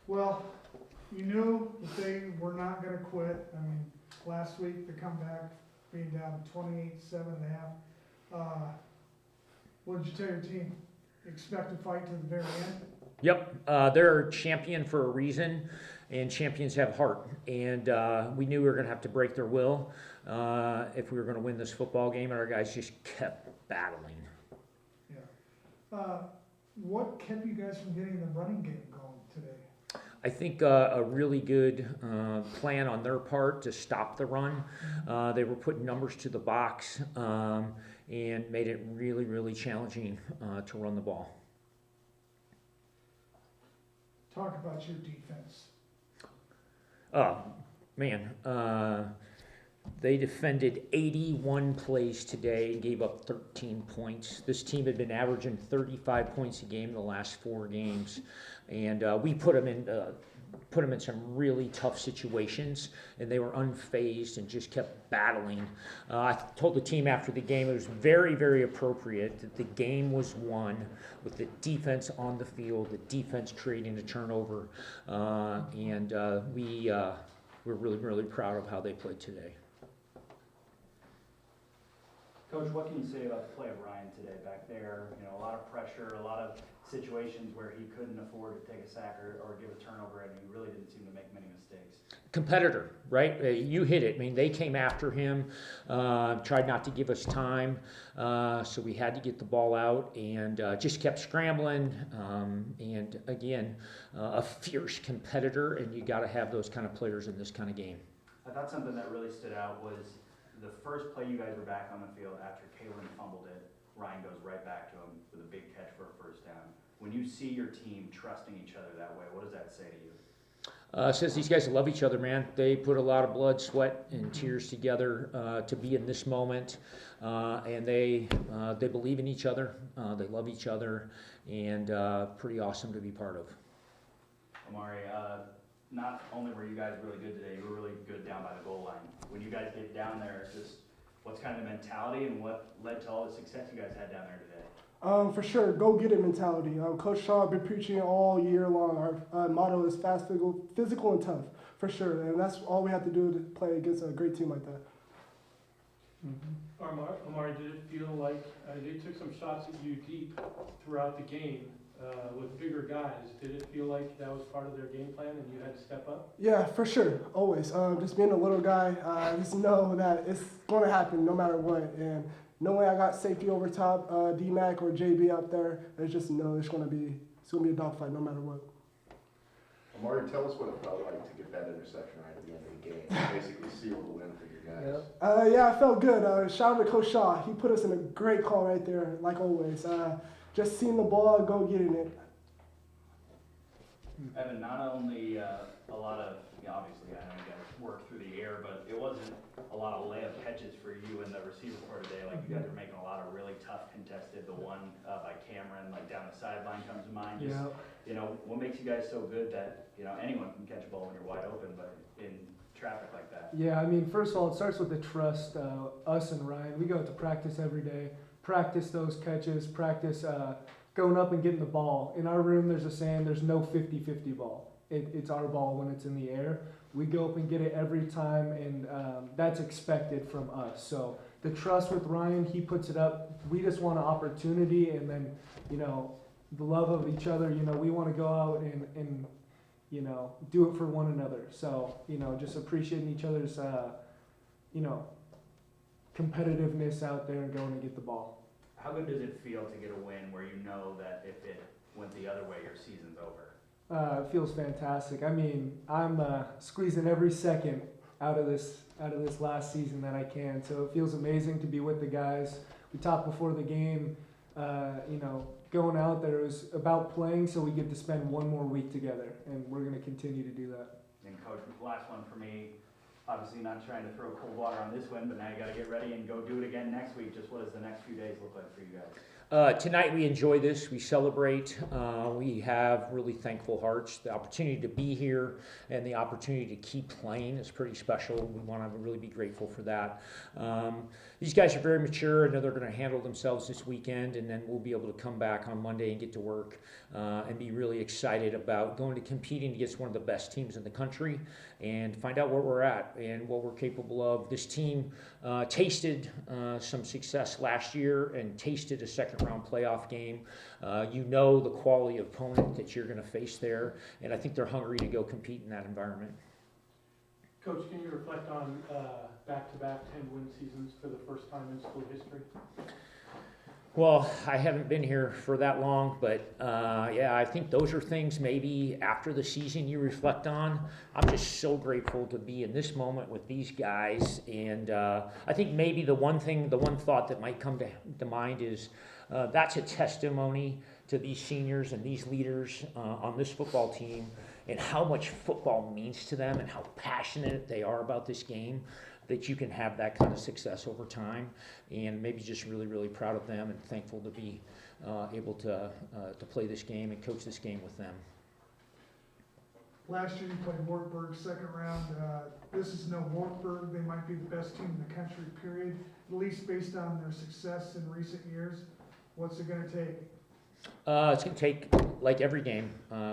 Well, you knew that they were not gonna quit. I mean, last week, the comeback being down 28-7.5. What did you tell your team? Expect to fight to the very end? Yep, they're a champion for a reason, and champions have heart. And we knew we were going to have to break their will if we were going to win this football game, and our guys just kept battling. Yeah. What kept you guys from getting the running game going today? I think a really good plan on their part to stop the run. They were putting numbers to the box and made it really, really challenging to run the ball. Talk about your defense. Oh, man. They defended 81 plays today and gave up 13 points. This team had been averaging 35 points a game the last 4 games. And we put them in some really tough situations, and they were unfazed and just kept battling. I told the team after the game it was very, very appropriate that the game was won with the defense on the field, the defense creating a turnover, and we're really, really proud of how they played today. Coach, what can you say about the play of Ryan today back there? You know, a lot of pressure, a lot of situations where he couldn't afford to take a sack or give a turnover, and he really didn't seem to make many mistakes. Competitor, right? You hit it. I mean, they came after him, tried not to give us time, so we had to get the ball out, and just kept scrambling. And again, a fierce competitor, and you got to have those kind of players in this kind of game. I thought something that really stood out was the first play you guys were back on the field after Kalen fumbled it. Ryan goes right back to him with a big catch for a first down. When you see your team trusting each other that way, what does that say to you? It says these guys love each other, man. They put a lot of blood, sweat, and tears together to be in this moment, and they believe in each other. They love each other, and pretty awesome to be part of. Amari, not only were you guys really good today, you were really good down by the goal line. When you guys get down there, just what's kind of the mentality and what led to all the success you guys had down there today? For sure, go get it mentality. Coach Shaw been preaching it all year long. Our motto is fast, physical, and tough, for sure. And that's all we have to do to play against a great team like that. Amari, did it feel like they took some shots at you deep throughout the game with bigger guys? Did it feel like that was part of their game plan and you had to step up? Yeah, for sure, always. Just being a little guy, just know that it's going to happen no matter what. And knowing I got safety over top, D-Mac or JB out there, it's just know it's going to be a dogfight no matter what. Amari, tell us what it felt like to get that interception right at the end of the game. Basically seal the win for your guys. Yeah, I felt good. Shout out to Coach Shaw. He put us in a great call right there, like always. Just seeing the ball, go getting it. Evan, not only a lot of, obviously I know you guys work through the air, but it wasn't a lot of layup catches for you and the receiver for today. Like you guys are making a lot of really tough contested. The one by Cameron, like down the sideline comes to mind. Just, what makes you guys so good that, anyone can catch a ball when you're wide open, but in traffic like that? Yeah, I mean, first of all, it starts with the trust. Us and Ryan, we go to practice every day. Practice those catches, practice going up and getting the ball. In our room, there's a saying, there's no 50-50 ball. It's our ball when it's in the air. We go up and get it every time, and that's expected from us. So the trust with Ryan, he puts it up. We just want an opportunity, and then, the love of each other, we want to go out and do it for one another. So, just appreciating each other's, competitiveness out there and going to get the ball. How good does it feel to get a win where you know that if it went the other way, your season's over? It feels fantastic. I mean, I'm squeezing every second out of this last season that I can. So it feels amazing to be with the guys. We talked before the game, going out there, it was about playing, so we get to spend one more week together, and we're going to continue to do that. And Coach, last one for me. Obviously not trying to throw cold water on this one, but now you got to get ready and go do it again next week. Just what does the next few days look like for you guys? Tonight we enjoy this, we celebrate, we have really thankful hearts. The opportunity to be here and the opportunity to keep playing is pretty special. We want to really be grateful for that. These guys are very mature. I know they're going to handle themselves this weekend, and then we'll be able to come back on Monday and get to work and be really excited about going to competing against one of the best teams in the country and find out where we're at and what we're capable of. This team tasted some success last year and tasted a second-round playoff game. You know the quality of opponent that you're going to face there, and I think they're hungry to go compete in that environment. Coach, can you reflect on back-to-back 10-win seasons for the first time in school history? Well, I haven't been here for that long, but yeah, I think those are things maybe after the season you reflect on. I'm just so grateful to be in this moment with these guys, and I think maybe the one thought that might come to mind is that's a testimony to these seniors and these leaders on this football team and how much football means to them and how passionate they are about this game, that you can have that kind of success over time, and maybe just really, really proud of them and thankful to be able to play this game and coach this game with them. Last year you played Wartburg, second round. This is no Wartburg. They might be the best team in the country, period, at least based on their success in recent years. What's it gonna take? It's going to take, like every game,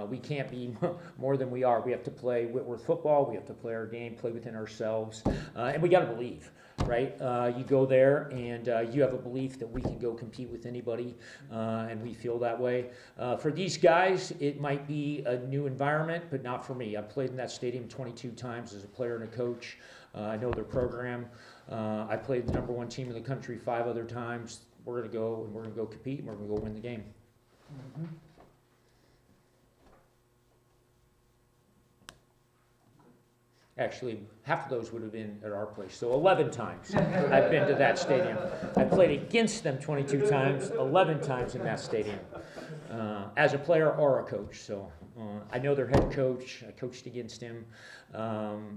we can't be more than we are. We have to play Whitworth football. We have to play our game, play within ourselves, and we got to believe, right? You go there and you have a belief that we can go compete with anybody, and we feel that way. For these guys, it might be a new environment, but not for me. I've played in that stadium 22 times as a player and a coach. I know their program. I played the #1 team in the country 5 other times. We're going to go and we're going to go compete and we're going to go win the game. Mm-hmm. Actually, half of those would have been at our place. So 11 times I've been to that stadium. I played against them 22 times, 11 times in that stadium, as a player or a coach. So I know their head coach. I coached against him.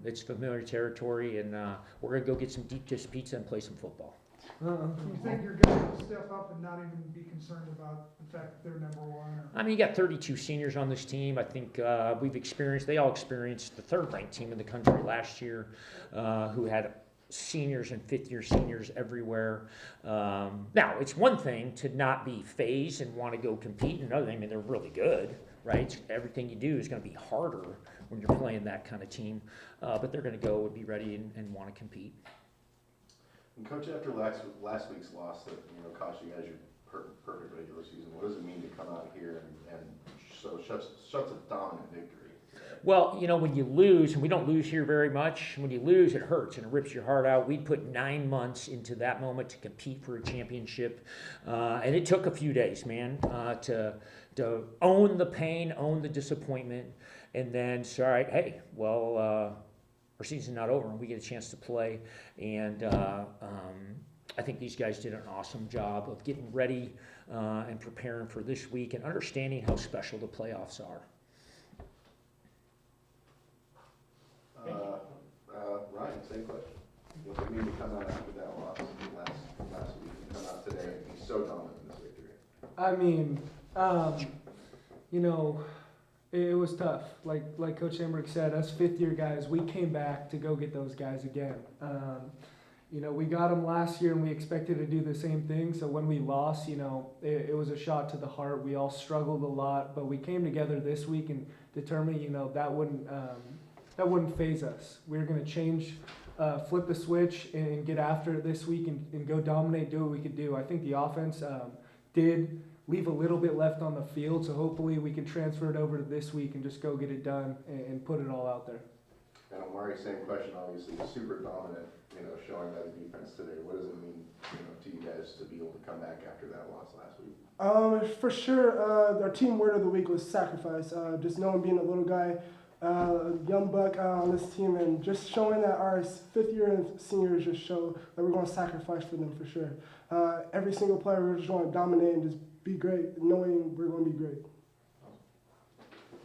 It's familiar territory, and we're going to go get some deep dish pizza and play some football. Do you think you're gonna step up and not even be concerned about the fact that they're #1? Or? I mean, you got 32 seniors on this team. I think they all experienced the 3rd-ranked team in the country last year, who had seniors and 5th-year seniors everywhere. Now, it's one thing to not be phased and want to go compete, and another thing, I mean, they're really good, right? Everything you do is going to be harder when you're playing that kind of team, but they're going to go and be ready and want to compete. And Coach, after last week's loss that cost you guys your perfect regular season, what does it mean to come out here and so shuts a dominant victory? Well, when you lose, and we don't lose here very much, when you lose, it hurts and it rips your heart out. We put 9 months into that moment to compete for a championship, and it took a few days, man, to own the pain, own the disappointment, and then say, all right, hey, well, our season's not over and we get a chance to play. And I think these guys did an awesome job of getting ready and preparing for this week and understanding how special the playoffs are. Ryan, same question. What did it mean to come out after that loss last week and come out today and be so dominant in this victory? I mean, it was tough. Like Coach Hamrick said, us 5th-year guys, we came back to go get those guys again. We got them last year and we expected to do the same thing. So when we lost, it was a shot to the heart. We all struggled a lot, but we came together this week and determined, that wouldn't phase us. We were going to change, flip the switch and get after it this week and go dominate, do what we could do. I think the offense did leave a little bit left on the field, so hopefully we can transfer it over to this week and just go get it done and put it all out there. And Omari, same question, obviously, super dominant, showing that defense today. What does it mean, to you guys to be able to come back after that loss last week? For sure, our team word of the week was sacrifice. Just knowing being a little guy, young buck on this team, and just showing that our 5th-year and seniors just show that we're going to sacrifice for them for sure. Every single player, we're just going to dominate and just be great, knowing we're going to be great.